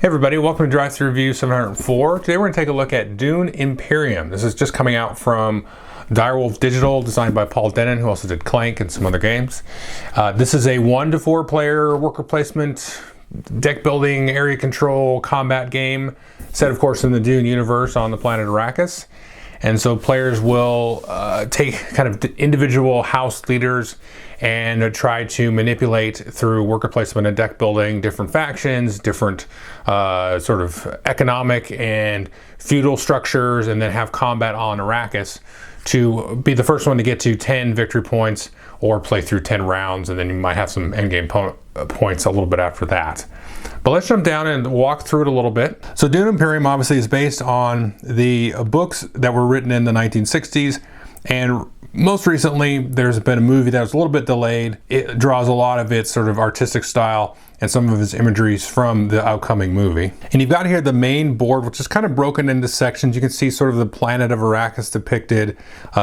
Hey everybody, welcome to Drive Thru Review 704. Today we're going to take a look at Dune Imperium. This is just coming out from Direwolf Digital, designed by Paul Dennen, who also did Clank and some other games. This is a 1 to 4 player worker placement, deck building, area control, combat game, set of course in the Dune universe on the planet Arrakis. And so players will take kind of individual house leaders and try to manipulate through worker placement and deck building different factions, different sort of economic and feudal structures, and then have combat on Arrakis to be the first one to get to 10 victory points or play through 10 rounds, and then you might have some endgame points a little bit after that. But let's jump down and walk through it a little bit. So Dune Imperium obviously is based on the books that were written in the 1960s, and most recently there's been a movie that was a little bit delayed. It draws a lot of its sort of artistic style and some of its imageries from the upcoming movie. And you've got here the main board, which is kind of broken into sections. You can see sort of the planet of Arrakis depicted,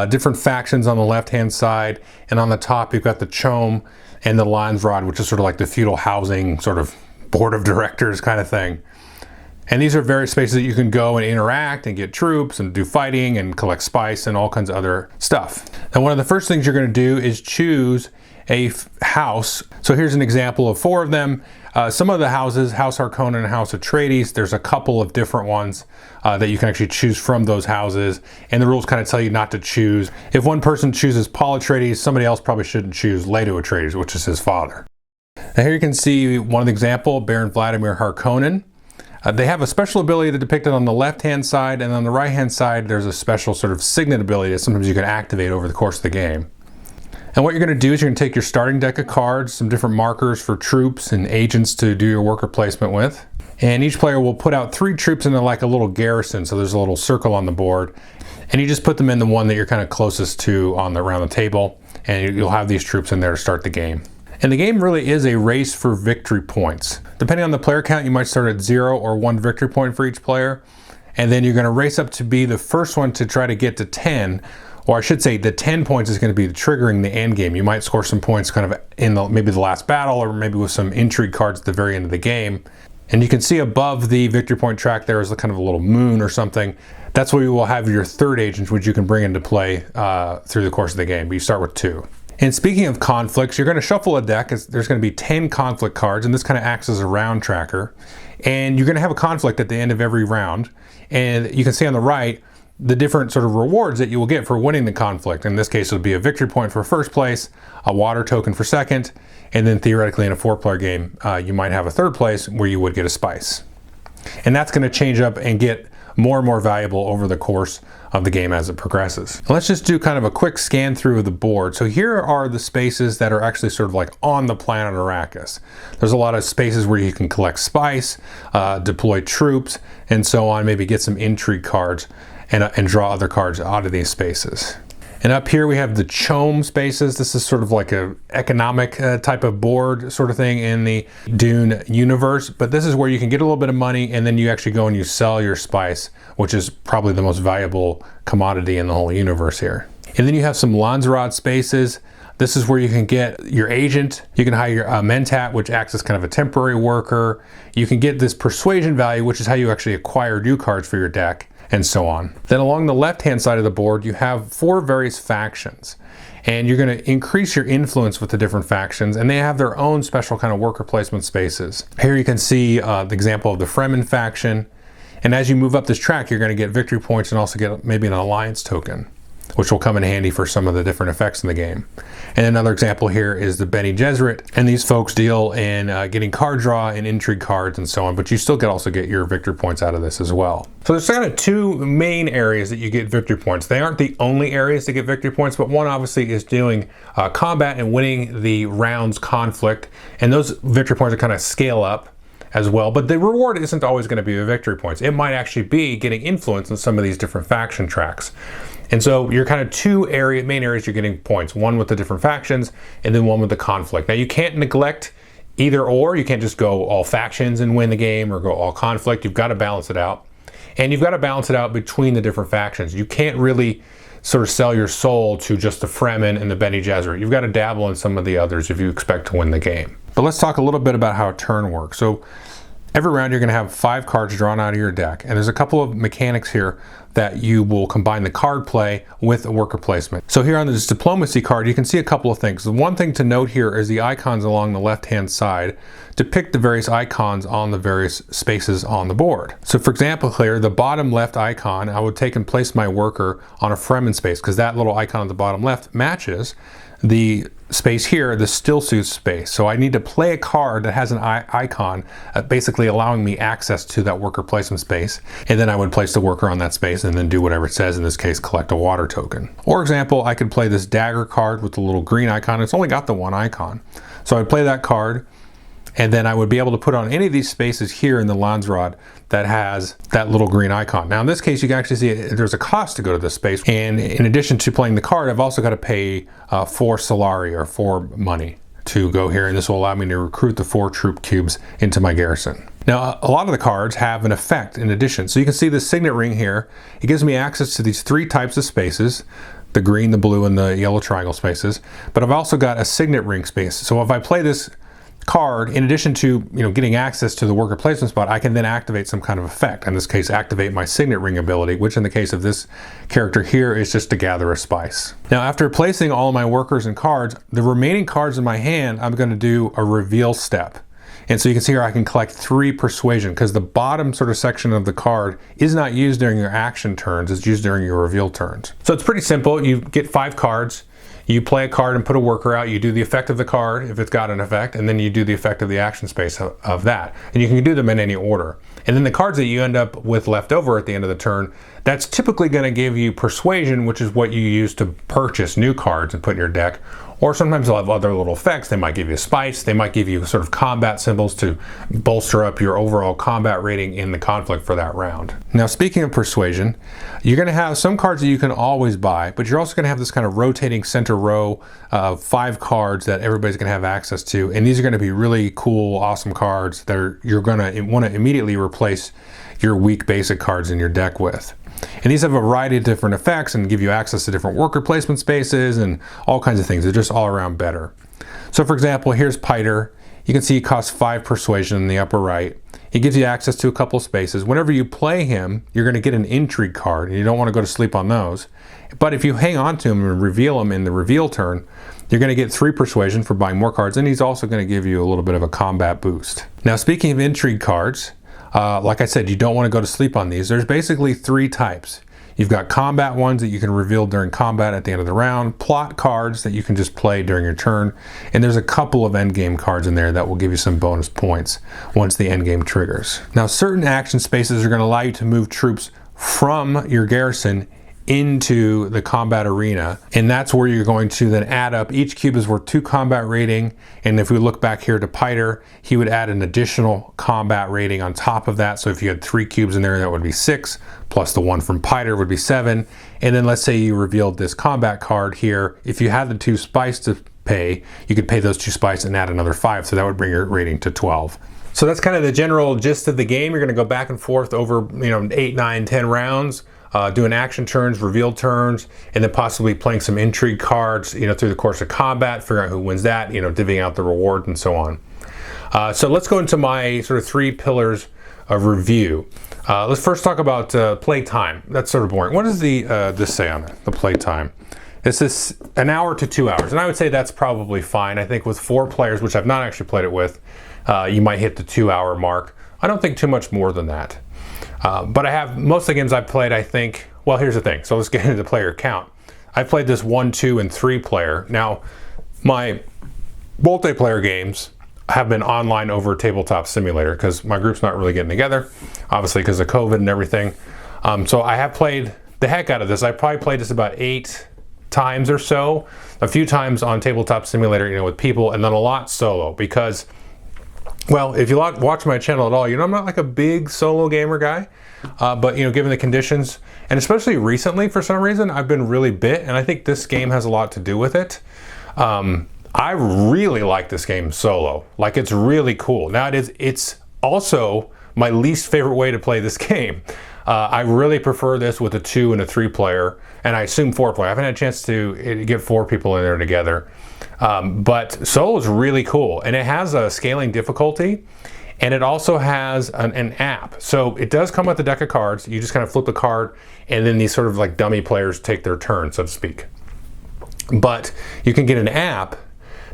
different factions on the left-hand side, and on the top you've got the Chom and the Landsraad, which is sort of like the feudal housing sort of board of directors kind of thing. And these are various spaces that you can go and interact and get troops and do fighting and collect spice and all kinds of other stuff. Now one of the first things you're going to do is choose a house. So here's an example of 4 of them. Some of the houses, House Harkonnen and House Atreides, there's a couple of different ones that you can actually choose from those houses, and the rules kind of tell you not to choose. If one person chooses Paul Atreides, somebody else probably shouldn't choose Leto Atreides, which is his father. Now here you can see one example, Baron Vladimir Harkonnen. They have a special ability depicted on the left-hand side, and on the right-hand side there's a special sort of signet ability that sometimes you can activate over the course of the game. And what you're going to do is you're going to take your starting deck of cards, some different markers for troops and agents to do your worker placement with. And each player will put out 3 troops into like a little garrison, so there's a little circle on the board. And you just put them in the one that you're kind of closest to around the table, and you'll have these troops in there to start the game. And the game really is a race for victory points. Depending on the player count, you might start at 0 or 1 victory point for each player. And then you're going to race up to be the first one to try to get to 10. Or I should say the 10 points is going to be triggering the end game. You might score some points kind of in maybe the last battle, or maybe with some intrigue cards at the very end of the game. And you can see above the victory point track there is kind of a little moon or something. That's where you will have your third agent, which you can bring into play through the course of the game. But you start with 2. And speaking of conflicts, you're going to shuffle a deck. There's going to be 10 conflict cards, and this kind of acts as a round tracker. And you're going to have a conflict at the end of every round. And you can see on the right the different sort of rewards that you will get for winning the conflict. In this case, it'll be a victory point for first place, a water token for second, and then theoretically in a 4-player game, you might have a third place where you would get a spice. And that's going to change up and get more and more valuable over the course of the game as it progresses. Let's just do kind of a quick scan through of the board. So here are the spaces that are actually sort of like on the planet Arrakis. There's a lot of spaces where you can collect spice, deploy troops, and so on, maybe get some intrigue cards and draw other cards out of these spaces. And up here we have the Chom spaces. This is sort of like a economic type of board sort of thing in the Dune universe. But this is where you can get a little bit of money, and then you actually go and you sell your spice, which is probably the most valuable commodity in the whole universe here. And then you have some Landsraad spaces. This is where you can get your agent. You can hire a Mentat, which acts as kind of a temporary worker. You can get this persuasion value, which is how you actually acquire new cards for your deck, and so on. Then along the left-hand side of the board, you have 4 various factions. And you're going to increase your influence with the different factions, and they have their own special kind of worker placement spaces. Here you can see the example of the Fremen faction. And as you move up this track, you're going to get victory points and also get maybe an alliance token, which will come in handy for some of the different effects in the game. And another example here is the Bene Gesserit, and these folks deal in getting card draw and intrigue cards and so on, but you still also get your victory points out of this as well. So there's kind of 2 main areas that you get victory points. They aren't the only areas to get victory points, but one obviously is doing combat and winning the round's conflict, and those victory points are kind of scale up as well, but the reward isn't always going to be the victory points. It might actually be getting influence in some of these different faction tracks. And so you're kind of 2 main areas you're getting points, one with the different factions and then one with the conflict. Now you can't neglect either or. You can't just go all factions and win the game or go all conflict. You've got to balance it out. And you've got to balance it out between the different factions. You can't really sort of sell your soul to just the Fremen and the Bene Gesserit. You've got to dabble in some of the others if you expect to win the game. But let's talk a little bit about how a turn works. So Every round you're going to have 5 cards drawn out of your deck, and there's a couple of mechanics here that you will combine the card play with a worker placement. So here on this diplomacy card, you can see a couple of things. The one thing to note here is the icons along the left-hand side depict the various icons on the various spaces on the board. So for example here, the bottom left icon, I would take and place my worker on a Fremen space because that little icon at the bottom left matches the space here, the still suit space. So I need to play a card that has an icon basically allowing me access to that worker placement space, and then I would place the worker on that space and then do whatever it says, in this case collect a water token. For example, I could play this dagger card with the little green icon. It's only got the one icon. So I'd play that card, and then I would be able to put on any of these spaces here in the Landsrod that has that little green icon. Now in this case, you can actually see there's a cost to go to this space. And in addition to playing the card, I've also got to pay 4 Solari, or 4 money, to go here. And this will allow me to recruit the 4 troop cubes into my garrison. Now, a lot of the cards have an effect in addition. So you can see the signet ring here. It gives me access to these 3 types of spaces: the green, the blue, and the yellow triangle spaces. But I've also got a signet ring space. So if I play this card, in addition to getting access to the worker placement spot, I can then activate some kind of effect. In this case, activate my signet ring ability, which in the case of this character here is just to gather a spice. Now after placing all of my workers and cards, the remaining cards in my hand, I'm going to do a reveal step. And so you can see here I can collect 3 persuasion, because the bottom sort of section of the card is not used during your action turns, it's used during your reveal turns. So it's pretty simple. You get 5 cards. You play a card and put a worker out. You do the effect of the card if it's got an effect, and then you do the effect of the action space of that. And you can do them in any order. And then the cards that you end up with left over at the end of the turn, that's typically going to give you persuasion, which is what you use to purchase new cards and put in your deck. Or sometimes they'll have other little effects. They might give you a spice. They might give you sort of combat symbols to bolster up your overall combat rating in the conflict for that round. Now, speaking of persuasion, you're going to have some cards that you can always buy, but you're also going to have this kind of rotating center row of 5 cards that everybody's going to have access to. And these are going to be really cool, awesome cards that you're going to want to immediately replace your weak basic cards in your deck with. And these have a variety of different effects and give you access to different worker placement spaces and all kinds of things. They're just all around better. So for example, here's Piter. You can see he costs 5 persuasion in the upper right. He gives you access to a couple spaces. Whenever you play him, you're going to get an intrigue card, and you don't want to go to sleep on those. But if you hang on to him and reveal him in the reveal turn, you're going to get 3 persuasion for buying more cards, and he's also going to give you a little bit of a combat boost. Now, speaking of intrigue cards, like I said, you don't want to go to sleep on these. There's basically 3 types. You've got combat ones that you can reveal during combat at the end of the round, plot cards that you can just play during your turn, and there's a couple of endgame cards in there that will give you some bonus points once the endgame triggers. Now, certain action spaces are going to allow you to move troops from your garrison into the combat arena, and that's where you're going to then add up. Each cube is worth 2 combat rating, and if we look back here to Piter, he would add an additional combat rating on top of that. So if you had 3 cubes in there, that would be 6, plus the one from Piter would be 7. And then let's say you revealed this combat card here. If you had the 2 spice to pay, you could pay those 2 spice and add another 5, so that would bring your rating to 12. So that's kind of the general gist of the game. You're going to go back and forth over 8, 9, 10 rounds. Doing action turns, reveal turns, and then possibly playing some intrigue cards, through the course of combat, figuring out who wins that, divvying out the reward and so on. So let's go into my sort of 3 pillars of review. Let's first talk about play time. That's sort of boring. What does this say on it, the play time? This is 1 hour to 2 hours, and I would say that's probably fine. I think with 4 players, which I've not actually played it with, you might hit the 2-hour mark. I don't think too much more than that. But I have, most of the games I've played, I think, well, here's the thing. So let's get into the player count. I've played this 1, 2, and 3 player. Now, my multiplayer games have been online over Tabletop Simulator because my group's not really getting together, obviously because of COVID and everything. So I have played the heck out of this. I probably played this about 8 times or so, a few times on Tabletop Simulator, with people, and then a lot solo because, well, if you watch my channel at all, I'm not like a big solo gamer guy, but given the conditions, and especially recently for some reason, I've been really bit, and I think this game has a lot to do with it. I really like this game solo. Like, it's really cool. Now it's also my least favorite way to play this game. I really prefer this with a 2 and a 3 player, and I assume 4 player. I haven't had a chance to get 4 people in there together. But solo is really cool, and it has a scaling difficulty, And it also has an app. So it does come with a deck of cards. You just kind of flip the card, and then these sort of like dummy players take their turn, so to speak. But you can get an app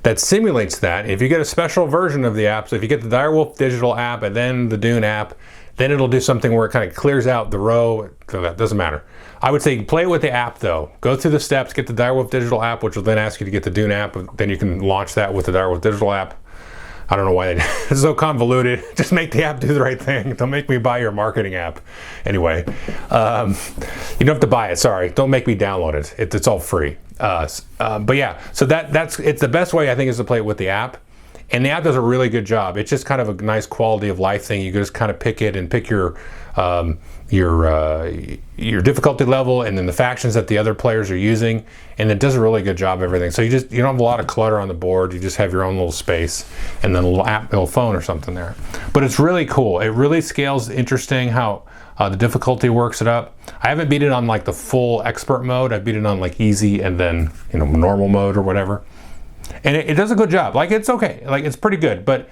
that simulates that. If you get a special version of the app, so if you get the Direwolf digital app and then the Dune app, then it'll do something where it kind of clears out the row. That doesn't matter. I would say play with the app though. Go through the steps, get the Direwolf digital app, which will then ask you to get the Dune app. Then you can launch that with the Direwolf digital app. I don't know why it's so convoluted. Just make the app do the right thing. Don't make me buy your marketing app. Anyway, you don't have to buy it. Sorry, don't make me download it. It's all free. But yeah, so it's the best way I think is to play it with the app. And the app does a really good job. It's just kind of a nice quality of life thing. You can just kind of pick it and pick your difficulty level and then the factions that the other players are using, and it does a really good job of everything. So you don't have a lot of clutter on the board. You just have your own little space and then a little phone or something there. But it's really cool. It really scales interesting how the difficulty works it up. I haven't beat it on like the full expert mode. I beat it on like easy and then normal mode or whatever. And it does a good job. Like it's okay. Like it's pretty good. But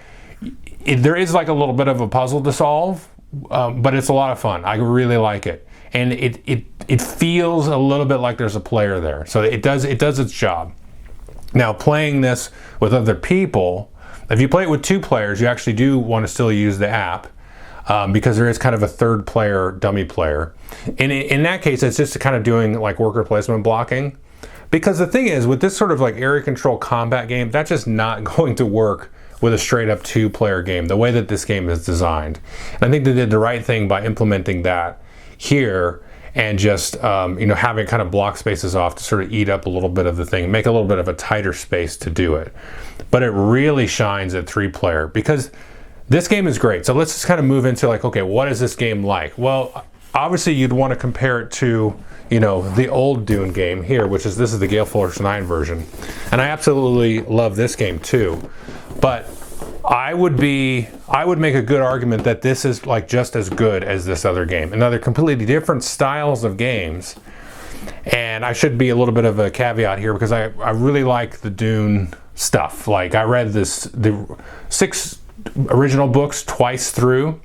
there is like a little bit of a puzzle to solve. But it's a lot of fun. I really like it, and it feels a little bit like there's a player there. So it does its job. Now playing this with other people, if you play it with 2 players, you actually do want to still use the app because there is kind of a third player, dummy player. And in that case, it's just kind of doing like worker placement blocking. Because the thing is, with this sort of like area control combat game, that's just not going to work with a straight up 2-player game, the way that this game is designed. And I think they did the right thing by implementing that here and just having kind of block spaces off to sort of eat up a little bit of the thing, make a little bit of a tighter space to do it. But it really shines at 3-player because this game is great. So let's just kind of move into like, okay, what is this game like? Well, obviously you'd want to compare it to the old Dune game here, this is the Gale Force 9 version. And I absolutely love this game too. But I would make a good argument that this is like just as good as this other game. And now they're completely different styles of games. And I should be a little bit of a caveat here because I really like the Dune stuff. Like I read the 6 original books twice through.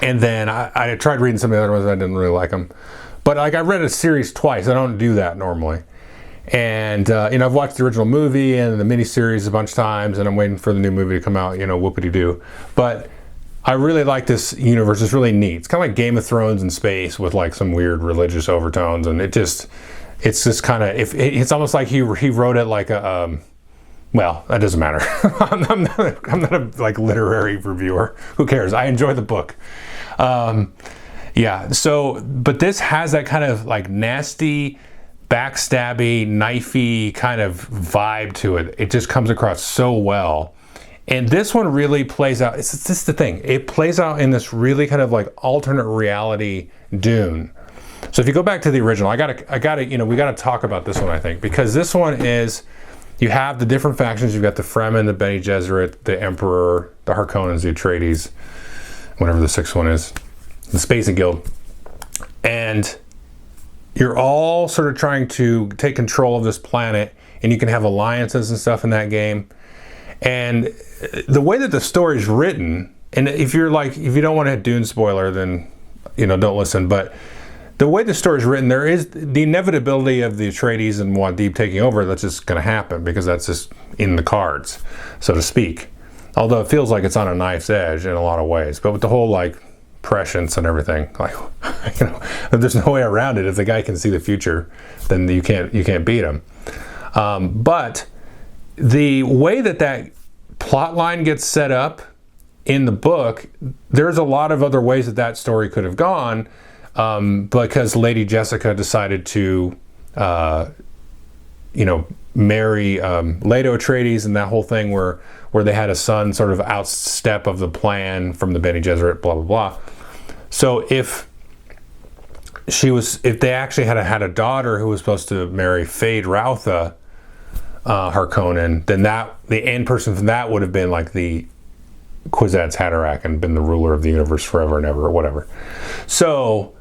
And then I tried reading some of the other ones and I didn't really like them. But like I read a series twice. I don't do that normally. And I've watched the original movie and the miniseries a bunch of times, and I'm waiting for the new movie to come out. Whoopity-doo. But I really like this universe. It's really neat. It's kind of like Game of Thrones in space with like some weird religious overtones, and it's just kind of it's almost like he wrote it like a well, that doesn't matter. I'm not a like literary reviewer. Who cares? I enjoy the book. Yeah. So, but this has that kind of like nasty, backstabby, knifey kind of vibe to it. It just comes across so well. And this one really plays out. It's just the thing. It plays out in this really kind of like alternate reality Dune. So if you go back to the original, we gotta talk about this one, I think, because this one is, you have the different factions. You've got the Fremen, the Bene Gesserit, the Emperor, the Harkonnens, the Atreides, whatever the 6th one is, the Spacing Guild. And you're all sort of trying to take control of this planet, and you can have alliances and stuff in that game. And the way that the story is written, and if you don't want to hit Dune spoiler, then don't listen. But the way the story is written, there is the inevitability of the Atreides and Muad'Dib taking over. That's just going to happen because that's just in the cards, so to speak. Although it feels like it's on a knife's edge in a lot of ways. But with the whole like prescience and everything, like if there's no way around it. If the guy can see the future, then you can't beat him. But the way that plot line gets set up in the book, there's a lot of other ways that story could have gone, because Lady Jessica decided to marry Leto Atreides, and that whole thing where they had a son sort of outstep of the plan from the Bene Gesserit, blah blah blah. So if they actually had a daughter who was supposed to marry Fade Rautha Harkonnen, then the end person from that would have been like the Kwisatz Haderach and been the ruler of the universe forever and ever, or whatever. So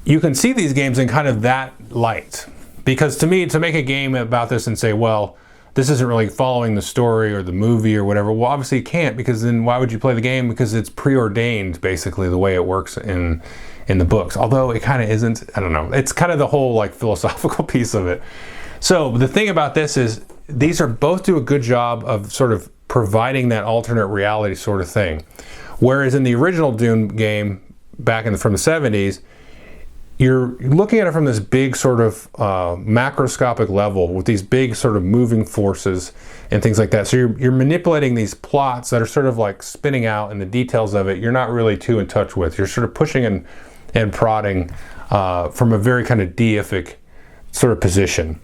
you can see these games in kind of that light, because to me, to make a game about this and say, well, this isn't really following the story or the movie or whatever. Well, obviously it can't, because then why would you play the game? Because it's preordained, basically, the way it works in the books. Although it kind of isn't. I don't know. It's kind of the whole like philosophical piece of it. So the thing about this is these are both do a good job of sort of providing that alternate reality sort of thing. Whereas in the original Dune game back from the 70s, you're looking at it from this big sort of macroscopic level with these big sort of moving forces and things like that. So you're manipulating these plots that are sort of like spinning out, and the details of it you're not really too in touch with. You're sort of pushing and prodding from a very kind of deific sort of position,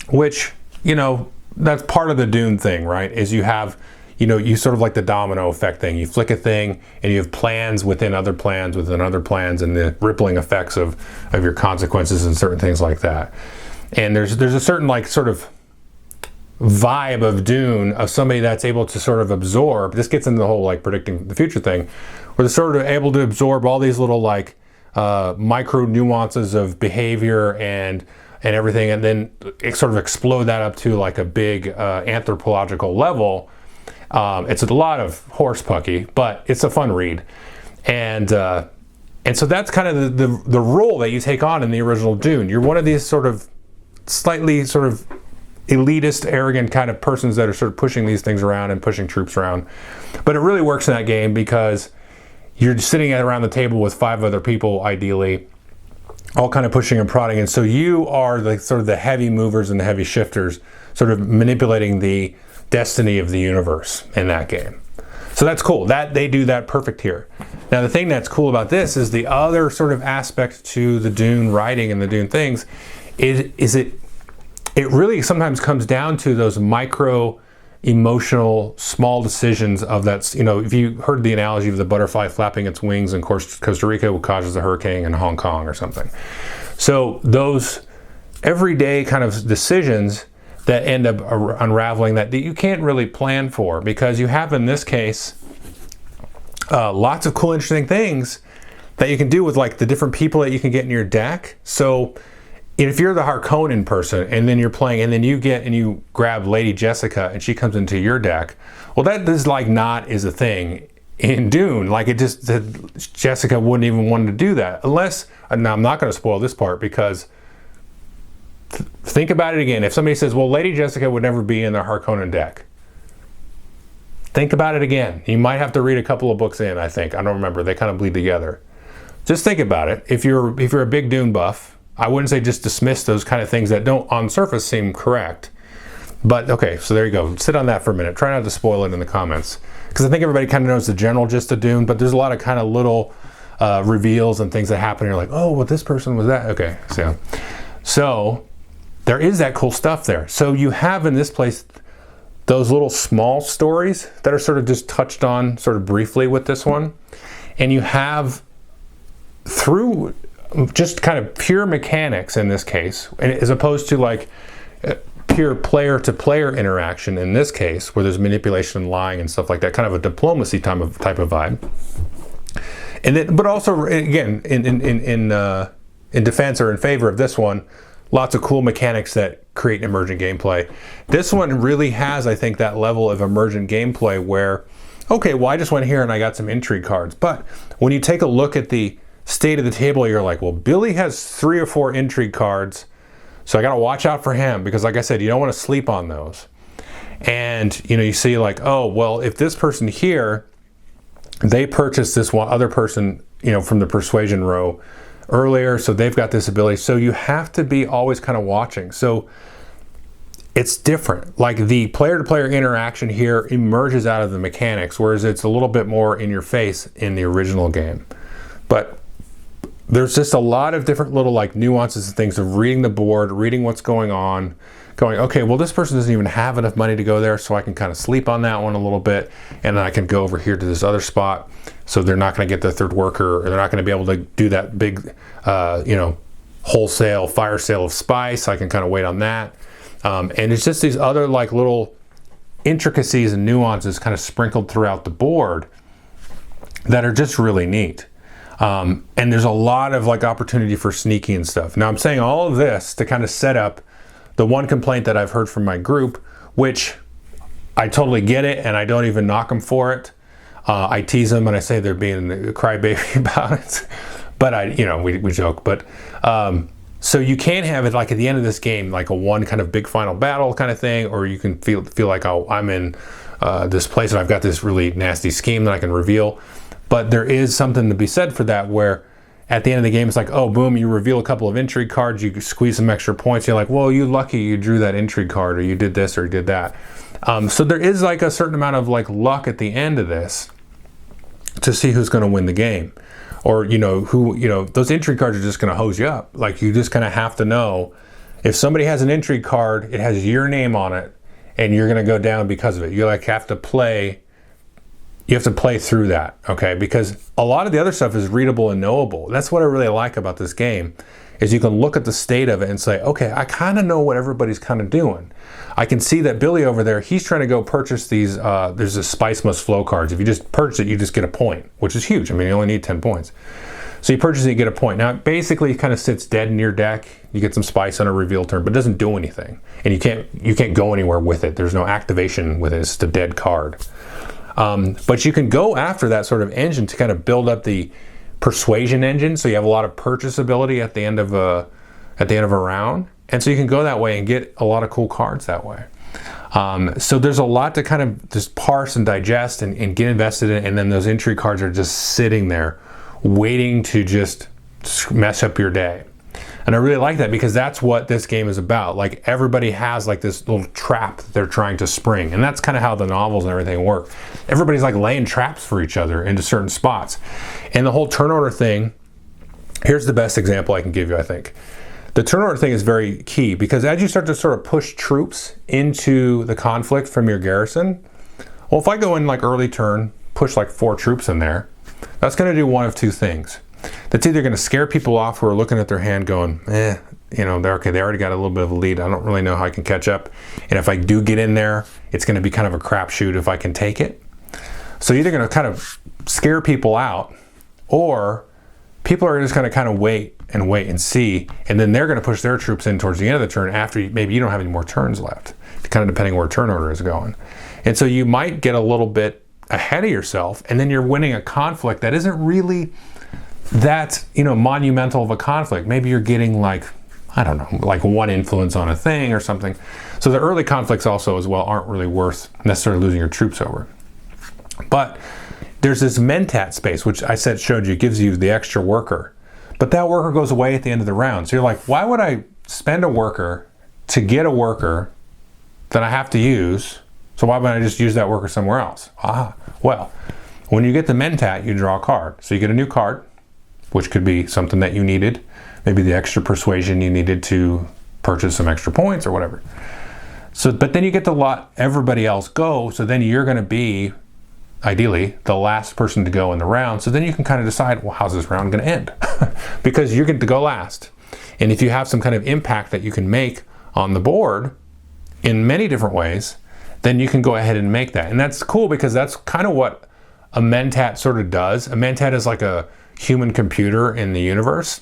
which, you know, that's part of the Dune thing, right? Is you have, you know, you sort of like the domino effect thing. You flick a thing and you have plans within other plans within other plans, and the rippling effects of your consequences and certain things like that. And there's a certain like sort of vibe of Dune, of somebody that's able to sort of absorb. This gets into the whole like predicting the future thing, where they're sort of able to absorb all these little like micro nuances of behavior and everything, and then sort of explode that up to like a big anthropological level. It's a lot of horse pucky, but it's a fun read, and so that's kind of the role that you take on in the original Dune. You're one of these sort of slightly sort of elitist, arrogant kind of persons that are sort of pushing these things around and pushing troops around. But it really works in that game because you're sitting around the table with 5 other people, ideally, all kind of pushing and prodding, and so you are the sort of the heavy movers and the heavy shifters, sort of manipulating the destiny of the universe in that game. So that's cool. That they do that perfect here. Now the thing that's cool about this is the other sort of aspect to the Dune writing and the Dune things is it really sometimes comes down to those micro emotional small decisions of that. You know, if you heard the analogy of the butterfly flapping its wings in Costa Rica causes a hurricane in Hong Kong or something. So those everyday kind of decisions that end up unraveling that you can't really plan for, because you have in this case lots of cool interesting things that you can do with like the different people that you can get in your deck. So if you're the Harkonnen person and then you're playing and then you grab Lady Jessica and she comes into your deck, well, that is like not is a thing in Dune. Like it just, Jessica wouldn't even want to do that unless, now I'm not going to spoil this part, because think about it again. If somebody says, well, Lady Jessica would never be in the Harkonnen deck, think about it again. You might have to read a couple of books in, I think. I don't remember. They kind of bleed together. Just think about it. If you're a big Dune buff, I wouldn't say just dismiss those kind of things that don't on surface seem correct. But okay, so there you go. Sit on that for a minute. Try not to spoil it in the comments, because I think everybody kind of knows the general gist of Dune, but there's a lot of kind of little reveals and things that happen. And you're like, oh, well, this person was that. Okay, so there is that cool stuff there. So you have in this place those little small stories that are sort of just touched on sort of briefly with this one. And you have, through just kind of pure mechanics in this case, and as opposed to like pure player to player interaction in this case, where there's manipulation and lying and stuff like that, kind of a diplomacy type of vibe. And then, but also again, in defense or in favor of this one, lots of cool mechanics that create emergent gameplay. This one really has, I think, that level of emergent gameplay where, okay, well, I just went here and I got some intrigue cards. But when you take a look at the state of the table, you're like, well, Billy has 3 or 4 intrigue cards, so I got to watch out for him, because like I said, you don't want to sleep on those. And, you know, you see like, oh, well, if this person here, they purchased this one other person, you know, from the persuasion row earlier, so they've got this ability. So you have to be always kind of watching. So it's different. Like the player-to-player interaction here emerges out of the mechanics, whereas it's a little bit more in your face in the original game. But there's just a lot of different little like nuances and things of reading the board, reading what's going on, going, okay, well, this person doesn't even have enough money to go there, so I can kind of sleep on that one a little bit, and then I can go over here to this other spot, so they're not going to get their third worker, or they're not going to be able to do that big, wholesale fire sale of spice. I can kind of wait on that. And it's just these other like little intricacies and nuances kind of sprinkled throughout the board that are just really neat. And there's a lot of like opportunity for sneaky and stuff. Now I'm saying all of this to kind of set up the one complaint that I've heard from my group, which I totally get it, and I don't even knock them for it. I tease them and I say they're being a crybaby about it, but we joke. But so you can have it like at the end of this game, like a one kind of big final battle kind of thing, or you can feel like, oh, I'm in this place and I've got this really nasty scheme that I can reveal. But there is something to be said for that, where at the end of the game, it's like, oh, boom, you reveal a couple of intrigue cards, you squeeze some extra points. You're like, well, you lucky you drew that intrigue card, or you did this or you did that. So there is like a certain amount of like luck at the end of this to see who's going to win the game, or those intrigue cards are just going to hose you up. Like, you just kind of have to know, if somebody has an intrigue card, it has your name on it, and you're going to go down because of it. You have to play through that, okay? Because a lot of the other stuff is readable and knowable. That's what I really like about this game, is you can look at the state of it and say, okay, I kind of know what everybody's kind of doing. I can see that Billy over there, he's trying to go purchase these, there's this Spice Must Flow cards. If you just purchase it, you just get a point, which is huge. I mean, you only need 10 points. So you purchase it, you get a point. Now, it basically kind of sits dead in your deck. You get some spice on a reveal turn, but it doesn't do anything. And you can't go anywhere with it. There's no activation with it. It's just a dead card. But you can go after that sort of engine to kind of build up the persuasion engine, so you have a lot of purchasability at the end of a round, and so you can go that way and get a lot of cool cards that way. So there's a lot to kind of just parse and digest and get invested in, and then those intrigue cards are just sitting there waiting to just mess up your day. And I really like that, because that's what this game is about. Like, everybody has like this little trap that they're trying to spring. And that's kind of how the novels and everything work. Everybody's like laying traps for each other into certain spots. And the whole turn order thing, here's the best example I can give you, I think. The turn order thing is very key, because as you start to sort of push troops into the conflict from your garrison, well, if I go in like early turn, push like 4 troops in there, that's going to do one of two things. That's either going to scare people off who are looking at their hand going, they're okay, they already got a little bit of a lead, I don't really know how I can catch up. And if I do get in there, it's going to be kind of a crapshoot if I can take it. So you're either going to kind of scare people out, or people are just going to kind of wait and see, and then they're going to push their troops in towards the end of the turn after maybe you don't have any more turns left, kind of depending where turn order is going. And so you might get a little bit ahead of yourself, and then you're winning a conflict that isn't really that monumental of a conflict. Maybe you're getting like, I don't know, like one influence on a thing or something. So the early conflicts also as well aren't really worth necessarily losing your troops over. But there's this Mentat space, which I showed you, gives you the extra worker, but that worker goes away at the end of the round. So you're like, why would I spend a worker to get a worker that I have to use? So why would I just use that worker somewhere else? Well, when you get the Mentat, you draw a card. So you get a new card, which could be something that you needed, maybe the extra persuasion you needed to purchase some extra points or whatever. So, but then you get to let everybody else go, so then you're going to be, ideally, the last person to go in the round. So then you can kind of decide, well, how's this round going to end? Because you're going to go last. And if you have some kind of impact that you can make on the board in many different ways, then you can go ahead and make that. And that's cool, because that's kind of what a Mentat sort of does. A Mentat is like a human computer in the universe,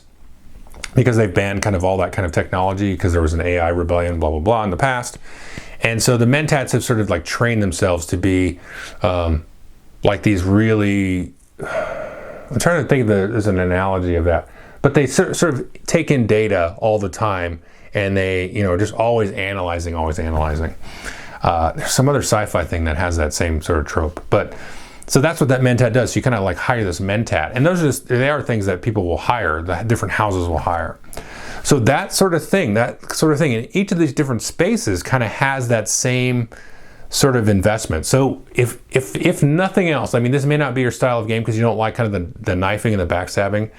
because they've banned kind of all that kind of technology because there was an AI rebellion, blah, blah, blah in the past. And so the Mentats have sort of like trained themselves to be like these really, I'm trying to think there's an analogy of that, but they sort of take in data all the time, and they, just always analyzing. There's some other sci-fi thing that has that same sort of trope, but so that's what that Mentat does. So you kind of like hire this Mentat, and they are things that people will hire, that different houses will hire. So that sort of thing, in each of these different spaces kind of has that same sort of investment. So if nothing else, I mean, this may not be your style of game because you don't like kind of the knifing and the backstabbing,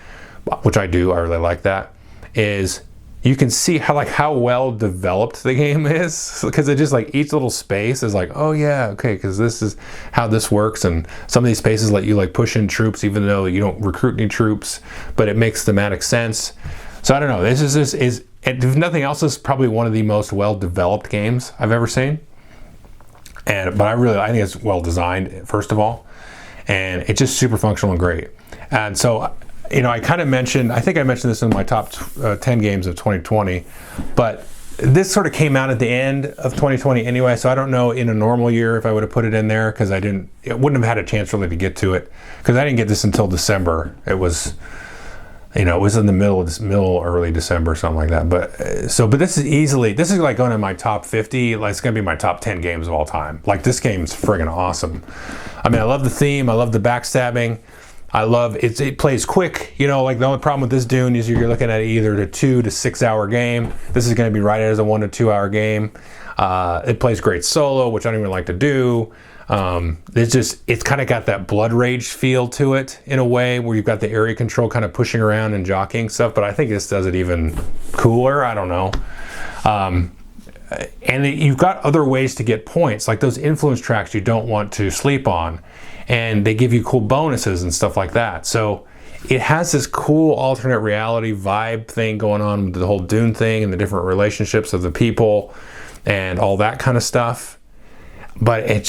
which I do, I really like that, is you can see how well developed the game is, because it just like each little space is like, oh yeah, okay, because this is how this works. And some of these spaces let you like push in troops even though you don't recruit any troops, but it makes thematic sense. So I don't know, this is if nothing else, is probably one of the most well developed games I've ever seen. But I think it's well designed, first of all, and it's just super functional and great. And so I kind of mentioned, I think I mentioned this in my top 10 games of 2020, but this sort of came out at the end of 2020 anyway, so I don't know in a normal year if I would have put it in there, because it wouldn't have had a chance really to get to it, because I didn't get this until December. It was, it was in the middle, early December, something like that. But this is like going in my top 50. Like, it's gonna be my top 10 games of all time. Like, this game's friggin' awesome. I mean, I love the theme. I love the backstabbing. I love it plays quick. Like, the only problem with this Dune is you're looking at either a 2 to 6 hour game. This is going to be right as a 1 to 2 hour game. It plays great solo, which I don't even like to do. It's kind of got that Blood Rage feel to it in a way, where you've got the area control kind of pushing around and jockeying stuff. But I think this does it even cooler. I don't know. And you've got other ways to get points, like those influence tracks you don't want to sleep on. And they give you cool bonuses and stuff like that. So it has this cool alternate reality vibe thing going on with the whole Dune thing and the different relationships of the people and all that kind of stuff. But it's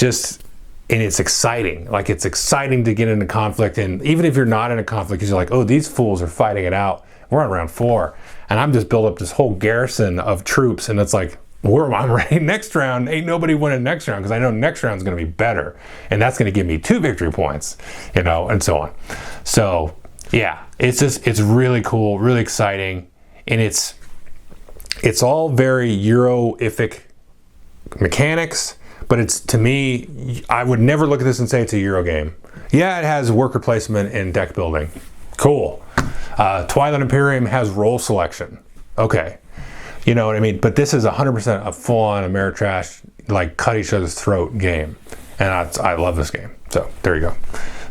exciting. Like, it's exciting to get into conflict. And even if you're not in a conflict, you're like, oh, these fools are fighting it out. We're on round 4. And I'm just built up this whole garrison of troops. And it's like, I'm ready next round. Ain't nobody winning next round, because I know next round's going to be better, and that's going to give me 2 victory points, and so on. So yeah, it's really cool, really exciting, and it's all very Euro-ific mechanics. But to me, I would never look at this and say it's a Euro game. Yeah, it has worker placement and deck building. Cool. Twilight Imperium has role selection. Okay. You know what I mean? But this is 100% a full-on Ameritrash, like, cut each other's throat game. And I love this game. So there you go.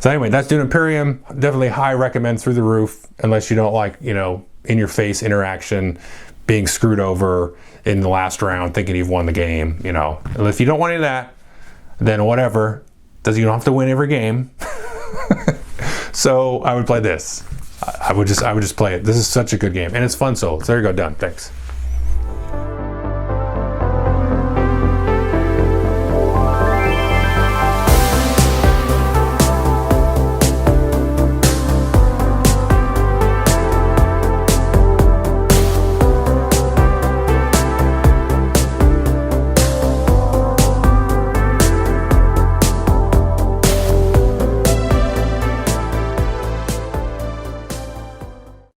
So anyway, that's Dune Imperium. Definitely high recommend through the roof, unless you don't like, in-your-face interaction, being screwed over in the last round, thinking you've won the game, And if you don't want any of that, then whatever. You don't have to win every game. So I would play this. I would just play it. This is such a good game. And it's fun solo. So there you go, done. Thanks.